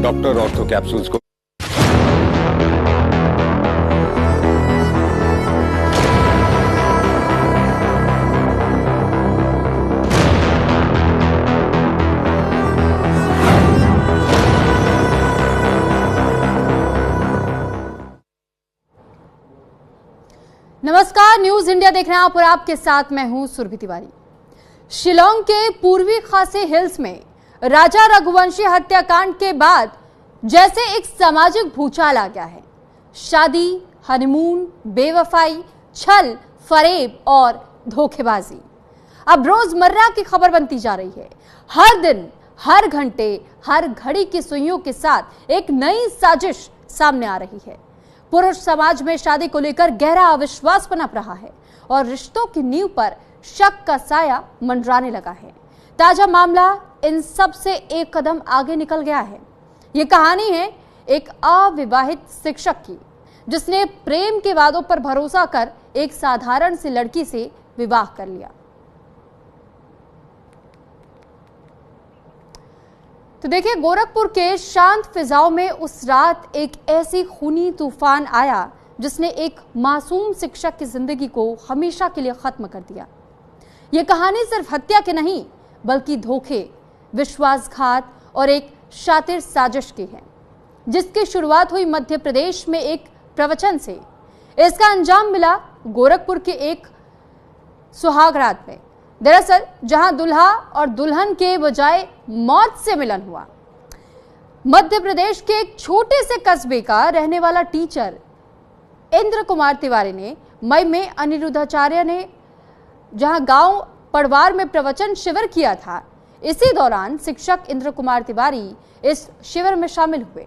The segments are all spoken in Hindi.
डॉक्टर ऑर्थो कैप्सूल्स को नमस्कार, न्यूज इंडिया देख रहे हैं आप और आपके साथ मैं हूं सुरभि तिवारी। शिलांग के पूर्वी खासी हिल्स में राजा रघुवंशी हत्याकांड के बाद जैसे एक सामाजिक भूचाल आ गया है। शादी, हनीमून, बेवफाई, छल, फरेब और धोखेबाजी अब रोजमर्रा की खबर बनती जा रही है। हर दिन, हर घंटे, हर घड़ी की सुइयों के साथ एक नई साजिश सामने आ रही है। पुरुष समाज में शादी को लेकर गहरा अविश्वास पनप रहा है और रिश्तों की नींव पर शक का साया मंडराने लगा है। ताजा मामला इन सब से एक कदम आगे निकल गया है। ये कहानी है एक अविवाहित शिक्षक की, जिसने प्रेम के वादों पर भरोसा कर एक साधारण सी लड़की से विवाह कर लिया। तो देखिए, गोरखपुर के शांत फिजाओं में उस रात एक ऐसी खूनी तूफान आया जिसने एक मासूम शिक्षक की जिंदगी को हमेशा के लिए खत्म कर दिया। यह कहानी सिर्फ हत्या की नहीं, बल्कि धोखे, विश्वासघात और एक शातिर साजिश की है, जिसकी शुरुआत हुई मध्य प्रदेश में एक प्रवचन से। इसका अंजाम मिला गोरखपुर के एक सुहाग रात में। दरअसल जहां दुल्हा और दुल्हन के बजाय मौत से मिलन हुआ। मध्य प्रदेश के एक छोटे से कस्बे का रहने वाला टीचर इंद्र कुमार तिवारी ने मई में अनिरुद्धाचार्य ने जहां गांव पड़वार में प्रवचन शिविर किया था, इसी दौरान शिक्षक इंद्र कुमार तिवारी इस शिविर में शामिल हुए।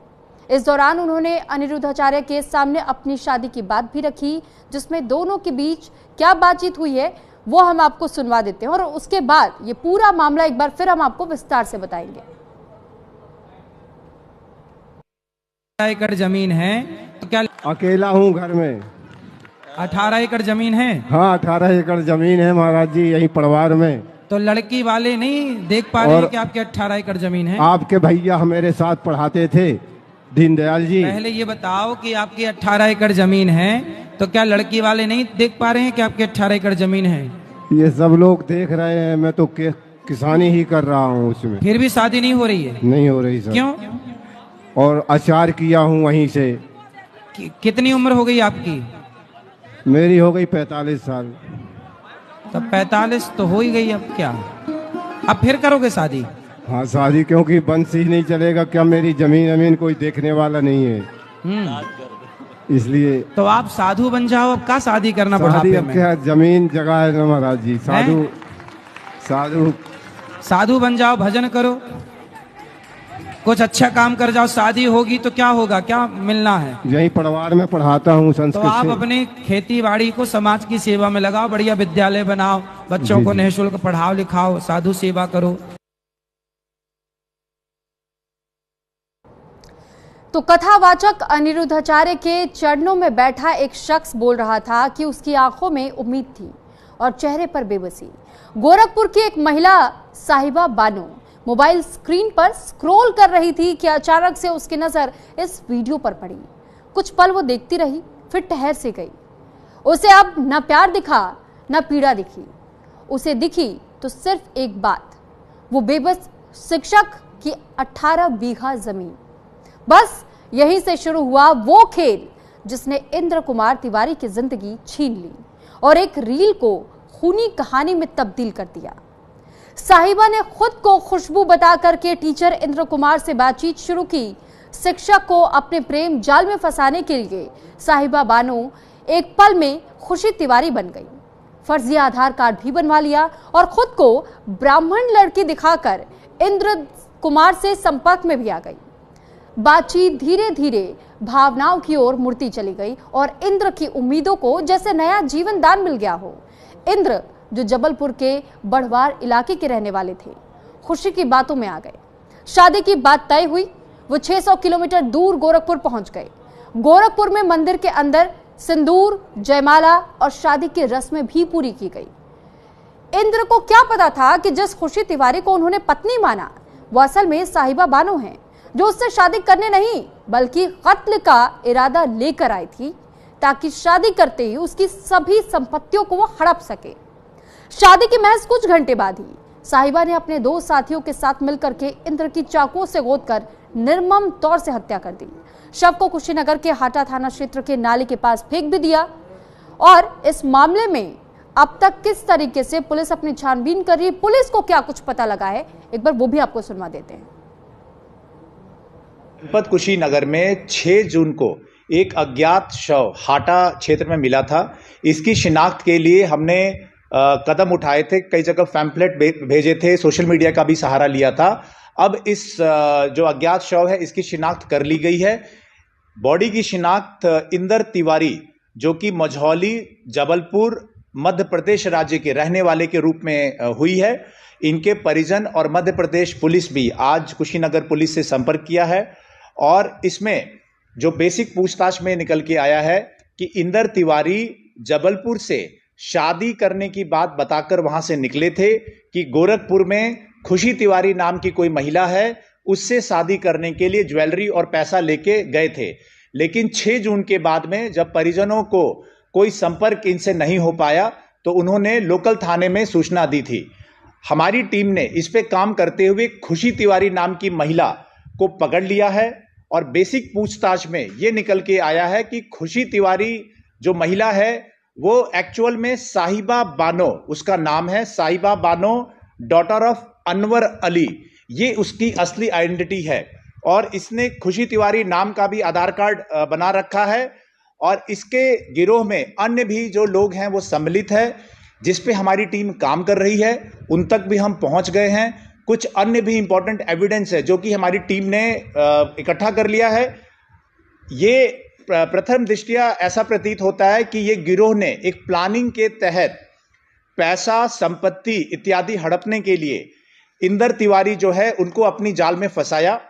इस दौरान उन्होंने अनिरुद्धाचार्य के सामने अपनी शादी की बात भी रखी, जिसमें दोनों के बीच क्या बातचीत हुई है वो हम आपको सुनवा देते हैं और उसके बाद ये पूरा मामला एक बार फिर हम आपको विस्तार से बताएंगे। 18 एकड़ जमीन है तो क्या? अकेला हूँ घर में। 18 एकड़ जमीन है? हाँ, 18 एकड़ जमीन है महाराज जी, यही परिवार में। तो लड़की वाले नहीं देख पा रहे कि आपके 18 एकड़ जमीन है? आपके भैया मेरे साथ पढ़ाते थे, दीनदयाल जी। पहले ये बताओ कि आपकी 18 एकड़ जमीन है तो क्या लड़की वाले नहीं देख पा रहे हैं कि आपके 18 एकड़ जमीन है? ये सब लोग देख रहे हैं, मैं तो किसानी ही कर रहा हूँ उसमें। फिर भी शादी नहीं हो रही है? नहीं हो रही सर। क्यों? और अचार किया हूँ वहीं से। कितनी उम्र हो गई आपकी? मेरी हो गई 45 साल। तो 45 तो हो ही गई, अब क्या? अब फिर करोगे शादी? हाँ, शादी क्योंकि बंस ही नहीं चलेगा। क्या मेरी जमीन कोई देखने वाला नहीं है, इसलिए। तो आप साधु बन जाओ, अब क्या शादी करना बुढ़ापे में? क्या जमीन जगह है ना महाराज जी। साधु बन जाओ, भजन करो, कुछ अच्छा काम कर जाओ। शादी होगी तो क्या होगा, क्या मिलना है? यही परिवार में पढ़ाता हूँ संस्कृत। तो आप अपने खेती बाड़ी को समाज की सेवा में लगाओ, बढ़िया विद्यालय बनाओ, बच्चों को निःशुल्क पढ़ाओ लिखाओ, साधु सेवा करो। तो कथावाचक अनिरुद्धाचार्य के चरणों में बैठा एक शख्स बोल रहा था कि उसकी आंखों में उम्मीद थी और चेहरे पर बेबसी। गोरखपुर की एक महिला साहिबा बानो मोबाइल स्क्रीन पर स्क्रॉल कर रही थी कि अचानक से उसकी नजर इस वीडियो पर पड़ी। कुछ पल वो देखती रही, फिर ठहर से गई। उसे अब न प्यार दिखा न पीड़ा दिखी। उसे दिखी तो सिर्फ एक बात, वो बेबस शिक्षक की 18 बीघा जमीन। बस यहीं से शुरू हुआ वो खेल जिसने इंद्र कुमार तिवारी की जिंदगी छीन ली और एक रील को खूनी कहानी में तब्दील कर दिया। साहिबा ने खुद को खुशबू बता करके टीचर इंद्र कुमार से बातचीत शुरू की। शिक्षक को अपने प्रेम जाल में फंसाने के लिए साहिबा बानो एक पल में खुशी तिवारी बन गई। फर्जी आधार कार्ड भी बनवा लिया और खुद को ब्राह्मण लड़की दिखाकर इंद्र कुमार से संपर्क में भी आ गई। बातचीत धीरे धीरे भावनाओं की ओर मुड़ती चली गई और इंद्र की उम्मीदों को जैसे नया जीवन दान मिल गया हो। इंद्र, जो जबलपुर के बढ़वार इलाके के रहने वाले थे, खुशी की बातों में आ गए। शादी की बात तय हुई। वो 600 किलोमीटर दूर गोरखपुर पहुंच गए। गोरखपुर में मंदिर के अंदर सिंदूर, जयमाला और शादी की रस्में भी पूरी की गई। इंद्र को क्या पता था कि जिस खुशी तिवारी को उन्होंने पत्नी माना, वो असल में साहिबा बानो हैं, जो उससे शादी करने नहीं बल्कि कत्ल का इरादा लेकर आई थी, ताकि शादी करते ही उसकी सभी संपत्तियों को वो हड़प सके। शादी के महज कुछ घंटे बाद ही साहिबा ने अपने 2 साथियों के साथ मिलकर के इंद्र की चाकुओं से गोदकर निर्मम तौर से हत्या कर दी। शव को कुशीनगर के हाटा थाना क्षेत्र के नाले के पास फेंक भी दिया। और इस मामले में अब तक किस तरीके से पुलिस अपनी छानबीन कर रही है, पुलिस को क्या कुछ पता लगा है, एक बार वो भी आपको सुनवा देते हैं। जनपद कुशीनगर में 6 जून को एक अज्ञात शव हाटा क्षेत्र में मिला था। इसकी शिनाख्त के लिए हमने कदम उठाए थे, कई जगह पैम्फलेट भेजे थे, सोशल मीडिया का भी सहारा लिया था। अब इस जो अज्ञात शव है इसकी शिनाख्त कर ली गई है। बॉडी की शिनाख्त इंदर तिवारी जो कि मझौली जबलपुर मध्य प्रदेश राज्य के रहने वाले के रूप में हुई है। इनके परिजन और मध्य प्रदेश पुलिस भी आज कुशीनगर पुलिस से संपर्क किया है और इसमें जो बेसिक पूछताछ में निकल के आया है कि इंदर तिवारी जबलपुर से शादी करने की बात बताकर वहां से निकले थे कि गोरखपुर में खुशी तिवारी नाम की कोई महिला है, उससे शादी करने के लिए ज्वेलरी और पैसा लेके गए थे। लेकिन 6 जून के बाद में जब परिजनों को कोई संपर्क इनसे नहीं हो पाया तो उन्होंने लोकल थाने में सूचना दी थी। हमारी टीम ने इस पे काम करते हुए खुशी तिवारी नाम की महिला को पकड़ लिया है और बेसिक पूछताछ में यह निकल के आया है कि खुशी तिवारी जो महिला है वो एक्चुअल में साहिबा बानो उसका नाम है, साहिबा बानो डॉटर ऑफ अनवर अली, ये उसकी असली आइडेंटिटी है। और इसने खुशी तिवारी नाम का भी आधार कार्ड बना रखा है और इसके गिरोह में अन्य भी जो लोग हैं वो सम्मिलित है, जिस पे हमारी टीम काम कर रही है। उन तक भी हम पहुंच गए हैं। कुछ अन्य भी इंपॉर्टेंट एविडेंस है जो कि हमारी टीम ने इकट्ठा कर लिया है। ये प्रथम दृष्टया ऐसा प्रतीत होता है कि ये गिरोह ने एक प्लानिंग के तहत पैसा, संपत्ति इत्यादि हड़पने के लिए इंदर तिवारी जो है उनको अपनी जाल में फंसाया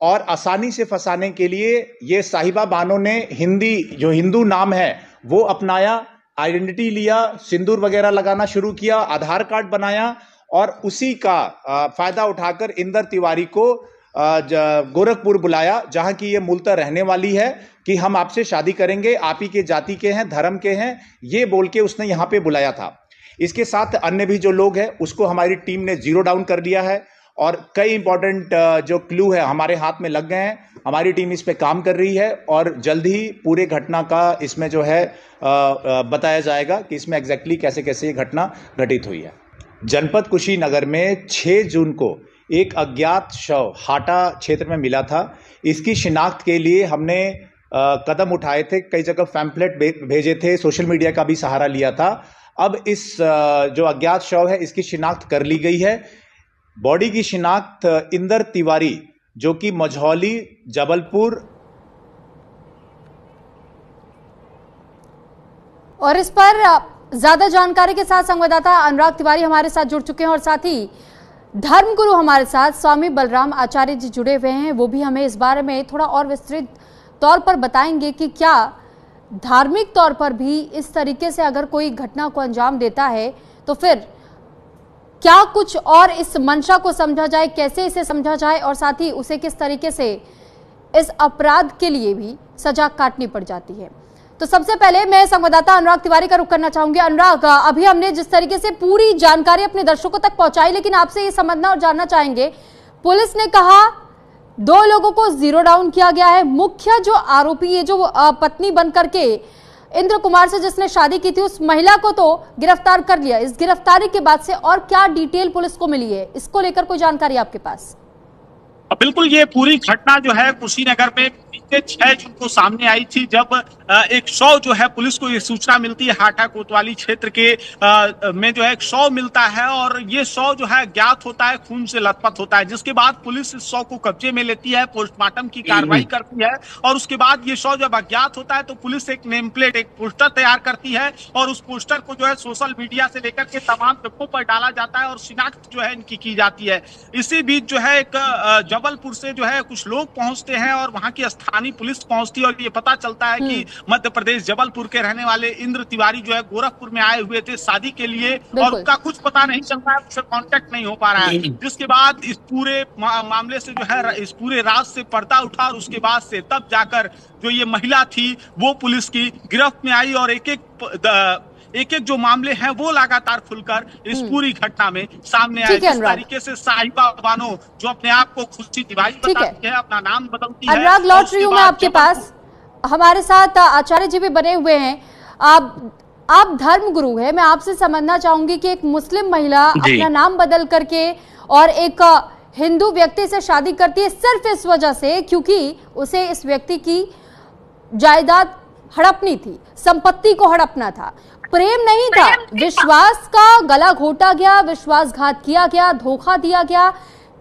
और आसानी से फंसाने के लिए ये साहिबा बानो ने हिंदू नाम है वो अपनाया, आइडेंटिटी लिया, सिंदूर वगैरह लगाना शुरू किया, आधार कार्ड बनाया और उसी का फायदा उठाकर इंदर तिवारी को गोरखपुर बुलाया, जहां की ये मूलतः रहने वाली है, कि हम आपसे शादी करेंगे, आप ही के जाति के हैं, धर्म के हैं, ये बोल के उसने यहां पे बुलाया था। इसके साथ अन्य भी जो लोग हैं उसको हमारी टीम ने जीरो डाउन कर दिया है और कई इंपॉर्टेंट जो क्लू है हमारे हाथ में लग गए हैं। हमारी टीम इस पे काम कर रही है और जल्द ही पूरे घटना का इसमें जो है बताया जाएगा कि इसमें एग्जैक्टली कैसे कैसे ये घटना घटित हुई है। जनपद कुशीनगर में 6 जून को एक अज्ञात शव हाटा क्षेत्र में मिला था। इसकी शिनाख्त के लिए हमने कदम उठाए थे, कई जगह पैम्फलेट भेजे थे, सोशल मीडिया का भी सहारा लिया था। अब इस जो अज्ञात शव है इसकी शिनाख्त कर ली गई है। बॉडी की शिनाख्त इंदर तिवारी जो कि मझौली जबलपुर। और इस पर ज्यादा जानकारी के साथ संवाददाता अनुराग तिवारी हमारे साथ जुड़ चुके हैं और साथ ही धर्मगुरु हमारे साथ स्वामी बलराम आचार्य जी जुड़े हुए हैं। वो भी हमें इस बारे में थोड़ा और विस्तृत तौर पर बताएंगे कि क्या धार्मिक तौर पर भी इस तरीके से अगर कोई घटना को अंजाम देता है तो फिर क्या कुछ और इस मंशा को समझा जाए, कैसे इसे समझा जाए और साथ ही उसे किस तरीके से इस अपराध के लिए भी सजा काटनी पड़ जाती है। तो सबसे पहले मैं संवाददाता अनुराग तिवारी का रुख करना चाहूंगी। अनुराग, अभी हमने जिस तरीके से पूरी जानकारी अपने दर्शकों तक पहुंचाई, लेकिन आपसे ये समझना और जानना चाहेंगे, पुलिस ने कहा 2 लोगों को जीरो डाउन किया गया है। मुख्य जो आरोपी, ये जो पत्नी बन करके इंद्र कुमार से जिसने शादी की थी, उस महिला को तो गिरफ्तार कर लिया। इस गिरफ्तारी के बाद से और क्या डिटेल पुलिस को मिली है, इसको लेकर कोई जानकारी आपके पास? बिल्कुल, ये पूरी घटना जो है कुशीनगर में 6 जून को सामने आई थी, जब एक शव जो है, पुलिस को ये सूचना मिलती है हाटा कोतवाली क्षेत्र के में जो है एक शव मिलता है और ये शव जो है ज्ञात होता है, खून से लथपथ होता है। जिसके बाद पुलिस इस शव को कब्जे में लेती है, पोस्टमार्टम की कार्रवाई करती है और उसके बाद ये शव जब अज्ञात होता है तो पुलिस एक नेम प्लेट, एक पोस्टर तैयार करती है और उस पोस्टर को जो है सोशल मीडिया से लेकर के तमाम जगहों पर डाला जाता है और शिनाख्त जो है इनकी की जाती है। इसी बीच जो है एक जबलपुर से जो है कुछ लोग पहुंचते हैं और वहां की स्थानीय स्थानीय पुलिस पहुंचती है और ये पता चलता है कि मध्य प्रदेश जबलपुर के रहने वाले इंद्र तिवारी जो है गोरखपुर में आए हुए थे शादी के लिए और उसका कुछ पता नहीं चल रहा है, उससे कांटेक्ट नहीं हो पा रहा है। जिसके बाद इस पूरे मामले से जो है इस पूरे राज से पर्दा उठा और उसके बाद से तब जाकर जो ये महिला थी वो पुलिस की गिरफ्त में आई और एक एक जो मामले हैं वो लगातार खुलकर इस पूरी घटना में सामने आए। जिस तरीके से साहिबा बानो जो अपने आप को खुशी तिवारी बताती है, अपना नाम बदलती है। अनुराग, लौट रही हूँ मैं आपके पास। हमारे साथ आचार्य जी भी बने हुए हैं। आप धर्म गुरु है, मैं आपसे समझना चाहूंगी कि एक मुस्लिम महिला अपना नाम बदल करके और एक हिंदू व्यक्ति से शादी करती है सिर्फ इस वजह से क्योंकि उसे इस व्यक्ति की जायदाद हड़पनी थी, संपत्ति को हड़पना था, प्रेम नहीं था, विश्वास का गला घोटा गया, विश्वासघात किया गया, धोखा दिया गया।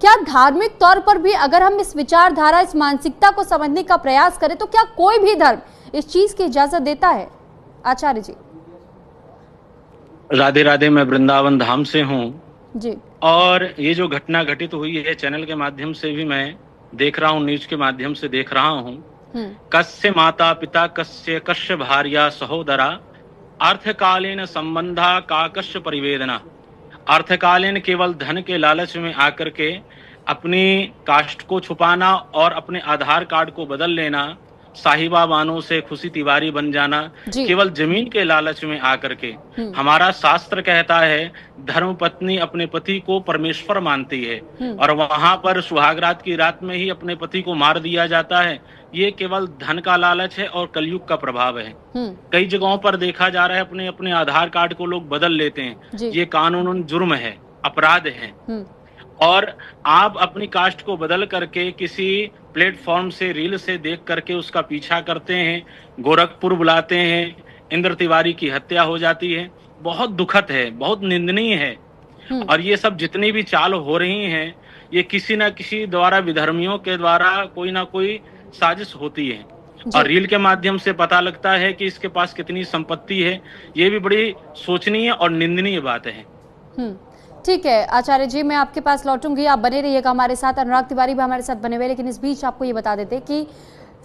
क्या धार्मिक तौर पर भी अगर हम इस विचारधारा, इस मानसिकता को समझने का प्रयास करें तो क्या कोई भी धर्म इस चीज की इजाजत देता है? आचार्य जी। राधे राधे, मैं वृंदावन धाम से हूँ जी। और ये जो घटना घटित हुई है चैनल के माध्यम से भी मैं देख रहा हूँ, न्यूज के माध्यम से देख रहा हूँ। कस्य माता पिता कस्य कस्य भार्या सहोदरा अर्थकालीन संबंधा काकस्य परिवेदना। अर्थकालीन केवल धन के लालच में आकर के अपनी कास्ट को छुपाना और अपने आधार कार्ड को बदल लेना, साहिबा बानो से खुशी तिवारी बन जाना, केवल जमीन के लालच में आकर के। हमारा शास्त्र कहता है धर्म पत्नी अपने पति को परमेश्वर मानती है और वहां पर सुहागरात की रात में ही अपने पति को मार दिया जाता है। ये केवल धन का लालच है और कलयुग का प्रभाव है। कई जगहों पर देखा जा रहा है अपने अपने आधार कार्ड को लोग बदल लेते हैं। ये कानूनन जुर्म है, अपराध है। और आप अपनी कास्ट को बदल करके किसी प्लेटफॉर्म से, रील से देख करके उसका पीछा करते हैं, गोरखपुर बुलाते हैं, इंद्र तिवारी की हत्या हो जाती है। बहुत दुखद है, बहुत निंदनीय है। और ये सब जितनी भी चाल हो रही हैं, ये किसी न किसी द्वारा, विधर्मियों के द्वारा कोई ना कोई साजिश होती है। और रील के माध्यम से पता लगता है कि इसके पास कितनी संपत्ति है। ये भी बड़ी सोचनीय और निंदनीय बात है। ठीक है आचार्य जी, मैं आपके पास लौटूंगी, आप बने रहिएगा हमारे साथ। अनुराग तिवारी भी हमारे साथ बने हुए, लेकिन इस बीच आपको ये बता देते कि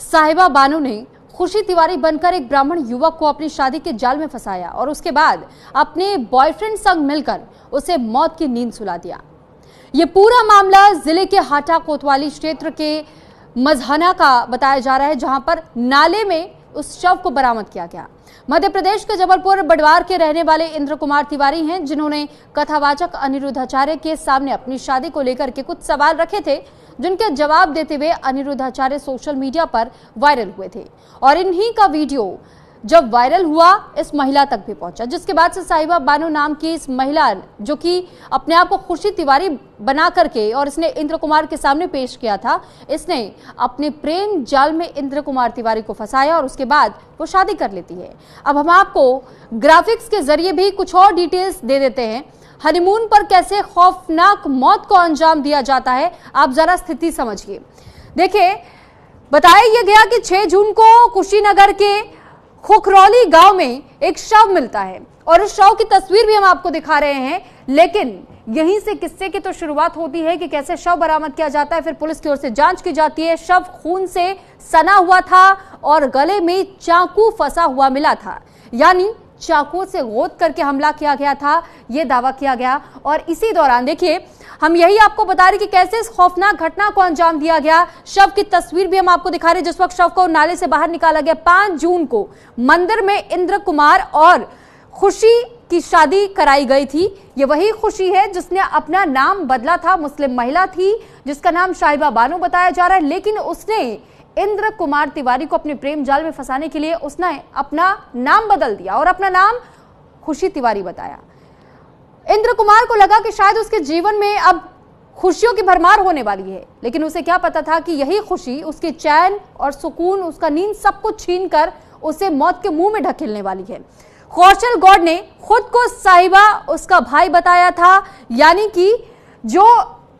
साहिबा बानो ने खुशी तिवारी बनकर एक ब्राह्मण युवक को अपनी शादी के जाल में फंसाया और उसके बाद अपने बॉयफ्रेंड संग मिलकर उसे मौत की नींद सुला दिया। ये पूरा मामला जिले के हाटा कोतवाली क्षेत्र के मजहना का बताया जा रहा है, जहां पर नाले में उस शव को बरामद किया गया। मध्य प्रदेश के जबलपुर बडवार के रहने वाले इंद्र कुमार तिवारी हैं, जिन्होंने कथावाचक अनिरुद्धाचार्य के सामने अपनी शादी को लेकर के कुछ सवाल रखे थे, जिनके जवाब देते हुए अनिरुद्धाचार्य सोशल मीडिया पर वायरल हुए थे। और इन्हीं का वीडियो जब वायरल हुआ इस महिला तक भी पहुंचा, जिसके बाद से साहिबा बानो नाम की इस महिला, जो कि अपने आप को खुशी तिवारी बना करके और इसने इंद्र कुमार के सामने पेश किया था, इसने अपने प्रेम जाल में इंद्र कुमार तिवारी को फंसाया और उसके बाद वो शादी कर लेती है। अब हम आपको ग्राफिक्स के जरिए भी कुछ और डिटेल्स दे देते हैं। हनीमून पर कैसे खौफनाक मौत को अंजाम दिया जाता है, आप जरा स्थिति समझिए। देखिए, बताया यह गया कि 6 जून को कुशीनगर के खुखरौली गांव में एक शव मिलता है और इस शव की तस्वीर भी हम आपको दिखा रहे हैं। लेकिन यहीं से किस्से की तो शुरुआत होती है कि कैसे शव बरामद किया जाता है, फिर पुलिस की ओर से जांच की जाती है। शव खून से सना हुआ था और गले में चाकू फंसा हुआ मिला था, यानी चाकू से गोद करके हमला किया गया था, यह दावा किया गया। और इसी दौरान देखिए, हम यही आपको बता रहे कि कैसे इस खौफनाक घटना को अंजाम दिया गया। शव की तस्वीर भी हम आपको दिखा रहे हैं, जिस वक्त शव को नाले से बाहर निकाला गया। 5 जून को मंदिर में इंद्र कुमार और खुशी की शादी कराई गई थी। ये वही खुशी है जिसने अपना नाम बदला था, मुस्लिम महिला थी जिसका नाम साहिबा बानो बताया जा रहा है, लेकिन उसने इंद्र कुमार तिवारी को अपने प्रेम जाल में फंसाने के लिए उसने अपना नाम बदल दिया और अपना नाम खुशी तिवारी बताया। इंद्र कुमार को लगा कि शायद उसके जीवन में अब खुशियों की भरमार होने वाली है, लेकिन उसे क्या पता था कि यही खुशी उसके चैन और सुकून, उसका नींद सब कुछ छीनकर उसे मौत के मुंह में ढकेलने वाली है। कौशल गौड़ ने खुद को साहिबा उसका भाई बताया था, यानी कि जो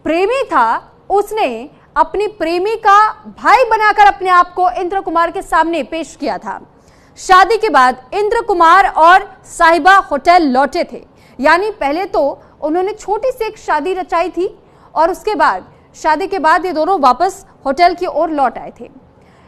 प्रेमी था उसने अपनी प्रेमी का भाई बनाकर अपने आप को इंद्र कुमार के सामने पेश किया था। शादी के बाद इंद्र कुमार और साहिबा होटल लौटे थे, यानी पहले तो उन्होंने छोटी सी एक शादी रचाई थी और उसके बाद शादी के बाद ये दोनों वापस होटल की ओर लौट आए थे।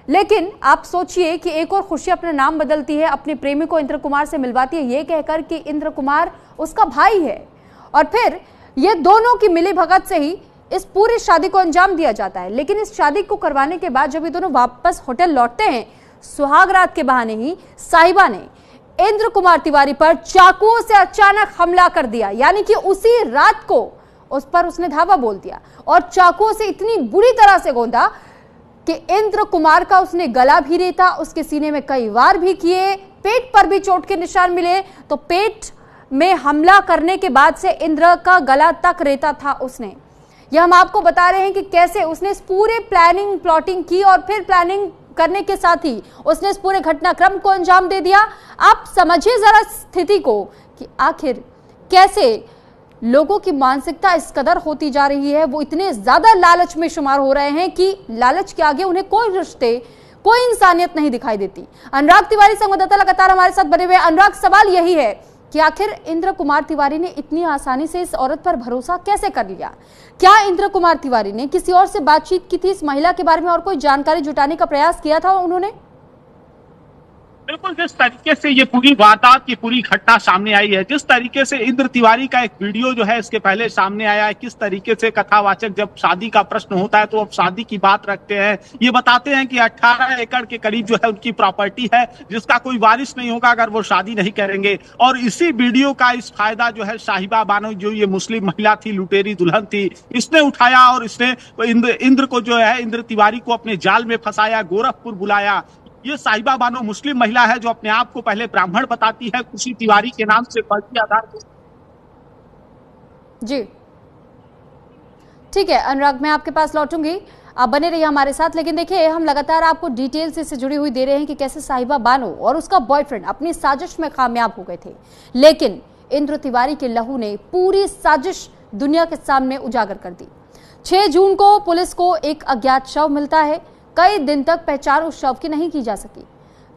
लेकिन आप सोचिए कि एक और खुशी अपना नाम बदलती है, अपने प्रेमी को इंद्र कुमार से मिलवाती है ये कहकर कि इंद्र कुमार उसका भाई है, और फिर ये दोनों की मिली भगत से ही इस पूरी शादी को अंजाम दिया जाता है। लेकिन इस शादी को करवाने के बाद जब ये दोनों वापस होटल लौटते हैं, सुहाग रात के बहाने ही साहिबा ने इंद्र कुमार तिवारी पर चाकुओं से अचानक हमला कर दिया। यानी कि उसी रात को उस पर उसने धावा बोल दिया और चाकुओं से इतनी बुरी तरह से गोंदा कि इंद्र कुमार का उसने गला भी रेता, उसके सीने में कई वार भी किए, पेट पर भी चोट के निशान मिले। तो पेट में हमला करने के बाद से इंद्र का गला तक रेता था उसने। यह हम आपको बता रहे हैं कि कैसे उसने इस पूरे प्लाटिंग की और फिर प्लानिंग करने के साथ ही उसने इस पूरे घटनाक्रम को अंजाम दे दिया। आप समझिए जरा स्थिति को कि आखिर कैसे लोगों की मानसिकता इस कदर होती जा रही है, वो इतने ज्यादा लालच में शुमार हो रहे हैं कि लालच के आगे उन्हें कोई रिश्ते, कोई इंसानियत नहीं दिखाई देती। अनुराग तिवारी संवाददाता लगातार हमारे साथ बने हुए। अनुराग, सवाल यही है कि आखिर इंद्र कुमार तिवारी ने इतनी आसानी से इस औरत पर भरोसा कैसे कर लिया? क्या इंद्र कुमार तिवारी ने किसी और से बातचीत की थी, इस महिला के बारे में और कोई जानकारी जुटाने का प्रयास किया था उन्होंने? बिल्कुल, जिस तरीके से ये पूरी वारदात, ये पूरी घटना सामने आई है, जिस तरीके से इंद्र तिवारी का एक वीडियो जो है इसके पहले सामने आया है, किस तरीके से कथावाचक जब शादी का प्रश्न होता है तो अब शादी की बात रखते हैं। ये बताते हैं कि 18 एकड़ के करीब जो है उनकी प्रॉपर्टी है जिसका कोई वारिस नहीं होगा अगर वो शादी नहीं करेंगे। और इसी वीडियो का इस फायदा जो है साहिबा बानो, जो ये मुस्लिम महिला थी, लुटेरी दुल्हन थी, इसने उठाया और इसने इंद्र को जो है, इंद्र तिवारी को अपने जाल में फंसाया, गोरखपुर बुलाया। ये साहिबा बानो मुस्लिम महिला है जो अपने आप को पहले ब्राह्मण बताती है, खुशी तिवारी के नाम से फर्जी आधार पर। जी ठीक है अनुराग, मैं आपके पास लौटूंगी, आप बने रहिए हमारे साथ। लेकिन देखिए, हम लगातार आपको डिटेल्स इससे जुड़ी हुई दे रहे हैं कि कैसे साहिबा बानो और उसका बॉयफ्रेंड अपनी साजिश में कामयाब हो गए थे। लेकिन इंद्र तिवारी के लहू ने पूरी साजिश दुनिया के सामने उजागर कर दी। 6 जून को पुलिस को एक अज्ञात शव मिलता है। कई दिन तक पहचान उस शव की नहीं की जा सकी।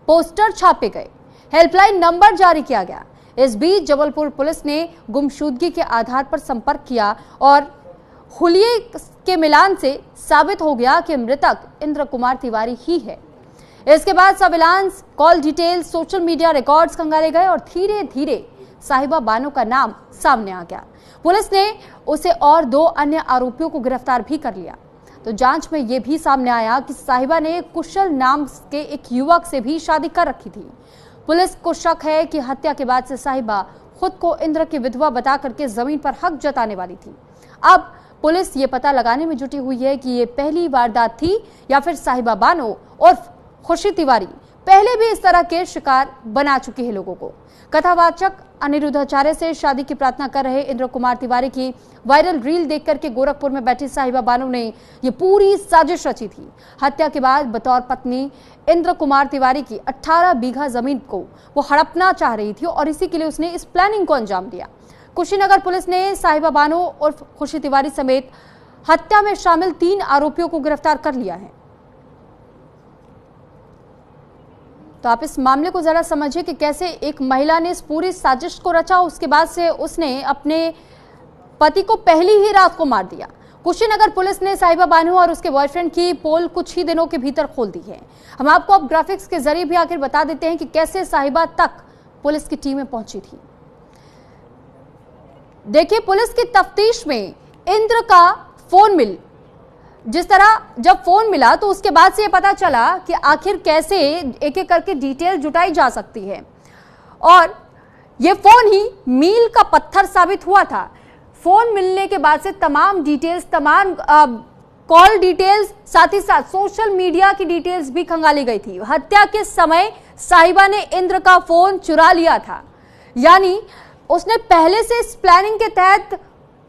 पोस्टर छापे गए, हेल्पलाइन नंबर जारी किया गया। इस बीच जबलपुर पुलिस ने गुमशुदगी के आधार पर संपर्क किया और हुलिये के मिलान से साबित हो गया कि मृतक इंद्र कुमार तिवारी ही है। इसके बाद surveillance, call detail, social media records खंगाले गए और धीरे धीरे साहिबा बानो का नाम सामने आ गया। पुलिस ने उसे और 2 अन्य आरोपियों को गिरफ्तार भी कर लिया। तो जांच में यह भी सामने आया कि साहिबा ने कुशल नाम के एक युवक से भी शादी कर रखी थी। पुलिस को शक है कि हत्या के बाद से साहिबा खुद को इंद्र की विधवा बता करके जमीन पर हक जताने वाली थी। अब पुलिस ये पता लगाने में जुटी हुई है कि ये पहली वारदात थी या फिर साहिबा बानो उर्फ खुशी तिवारी पहले भी इस तरह के शिकार बना चुकी है लोगों को। कथावाचक अनिरुद्धाचार्य से शादी की प्रार्थना कर रहे इंद्र कुमार तिवारी की वायरल रील देख करके गोरखपुर में बैठी साहिबा बानो ने ये पूरी साजिश रची थी। हत्या के बाद बतौर पत्नी इंद्र कुमार तिवारी की 18 बीघा जमीन को वो हड़पना चाह रही थी और इसी के लिए उसने इस प्लानिंग को अंजाम दिया। कुशीनगर पुलिस ने साहिबा बानो उर्फ खुशी तिवारी समेत हत्या में शामिल 3 आरोपियों को गिरफ्तार कर लिया है। तो आप इस मामले को जरा समझिए कि कैसे एक महिला ने इस पूरी साजिश को रचा, उसके बाद से उसने अपने पति को पहली ही रात को मार दिया। कुशीनगर पुलिस ने साहिबा बानो और उसके बॉयफ्रेंड की पोल कुछ ही दिनों के भीतर खोल दी है। हम आपको अब ग्राफिक्स के जरिए भी आखिर बता देते हैं कि कैसे साहिबा तक पुलिस की टीमें पहुंची थी। देखिए, पुलिस की तफ्तीश में इंद्र का फोन मिल, जिस तरह जब फोन मिला तो उसके बाद से ये पता चला कि आखिर कैसे एक एक करके डिटेल जुटाई जा सकती है और ये फोन ही मील का पत्थर साबित हुआ था। फोन मिलने के बाद से तमाम डिटेल्स, तमाम कॉल डिटेल्स, साथ ही साथ सोशल मीडिया की डिटेल्स भी खंगाली गई थी। हत्या के समय साहिबा ने इंद्र का फोन चुरा लिया था, यानी उसने पहले से इस प्लानिंग के तहत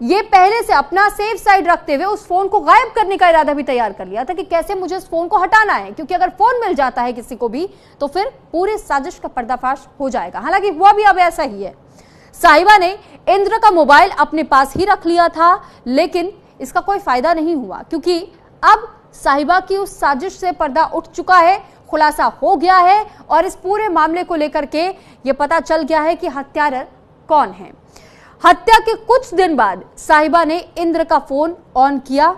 ये पहले से अपना सेफ साइड रखते हुए उस फोन को गायब करने का इरादा भी तैयार कर लिया था कि कैसे मुझे इस फोन को हटाना है, क्योंकि अगर फोन मिल जाता है किसी को भी तो फिर पूरे साजिश का पर्दाफाश हो जाएगा। हालांकि हुआ भी अब ऐसा ही है। साहिबा ने इंद्र का मोबाइल अपने पास ही रख लिया था, लेकिन इसका कोई फायदा नहीं हुआ क्योंकि अब साहिबा की उस साजिश से पर्दा उठ चुका है, खुलासा हो गया है और इस पूरे मामले को लेकर के ये पता चल गया है कि हत्यारा कौन है। हत्या के कुछ दिन बाद साहिबा ने इंद्र का फोन ऑन किया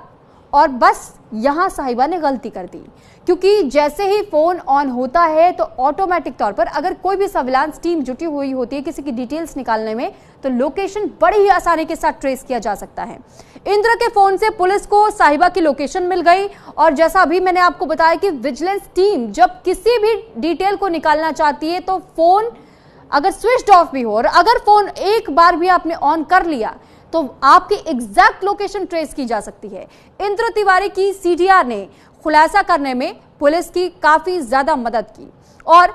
और बस यहां साहिबा ने गलती कर दी, क्योंकि जैसे ही फोन ऑन होता है तो ऑटोमेटिक तौर पर अगर कोई भी सर्विलांस टीम जुटी हुई होती है किसी की डिटेल्स निकालने में, तो लोकेशन बड़ी ही आसानी के साथ ट्रेस किया जा सकता है। इंद्र के फोन से पुलिस को साहिबा की लोकेशन मिल गई, और जैसा अभी मैंने आपको बताया कि विजिलेंस टीम जब किसी भी डिटेल को निकालना चाहती है तो फोन अगर स्विच ऑफ भी हो और अगर फोन एक बार भी आपने ऑन कर लिया तो आपकी एग्जैक्ट लोकेशन ट्रेस की जा सकती है। इंद्र तिवारी की सीडीआर ने खुलासा करने में पुलिस की काफी ज्यादा मदद की, और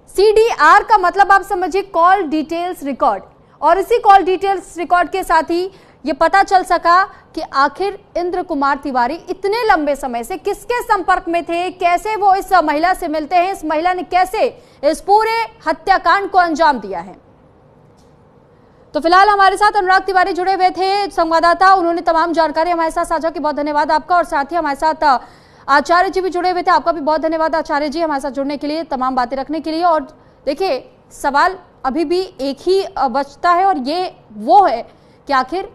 सीडीआर का मतलब आप समझिए कॉल डिटेल्स रिकॉर्ड, और इसी कॉल डिटेल्स रिकॉर्ड के साथ ही ये पता चल सका कि आखिर इंद्र कुमार तिवारी इतने लंबे समय से किसके संपर्क में थे, कैसे वो इस महिला से मिलते हैं, इस महिला ने कैसे इस पूरे हत्याकांड को अंजाम दिया है। तो फिलहाल हमारे साथ अनुराग तिवारी जुड़े हुए थे, संवाददाता, उन्होंने तमाम जानकारी हमारे साथ साझा की, बहुत धन्यवाद आपका। और साथ ही हमारे साथ आचार्य जी भी जुड़े हुए थे, आपका भी बहुत धन्यवाद आचार्य जी हमारे साथ जुड़ने के लिए, तमाम बातें रखने के लिए। और देखिए, सवाल अभी भी एक ही बचता है, और ये वो है कि आखिर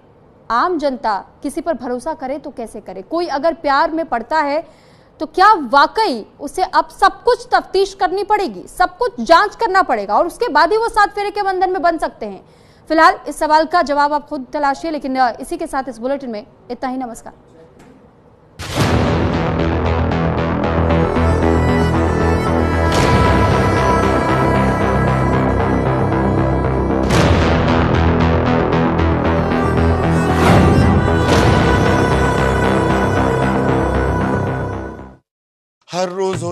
आम जनता किसी पर भरोसा करे तो कैसे करे। कोई अगर प्यार में पड़ता है तो क्या वाकई उसे अब सब कुछ तफ्तीश करनी पड़ेगी, सब कुछ जांच करना पड़ेगा, और उसके बाद ही वो 7 फेरे के बंधन में बन सकते हैं। फिलहाल इस सवाल का जवाब आप खुद तलाशिए, लेकिन इसी के साथ इस बुलेटिन में इतना ही। नमस्कार। हर रोज हो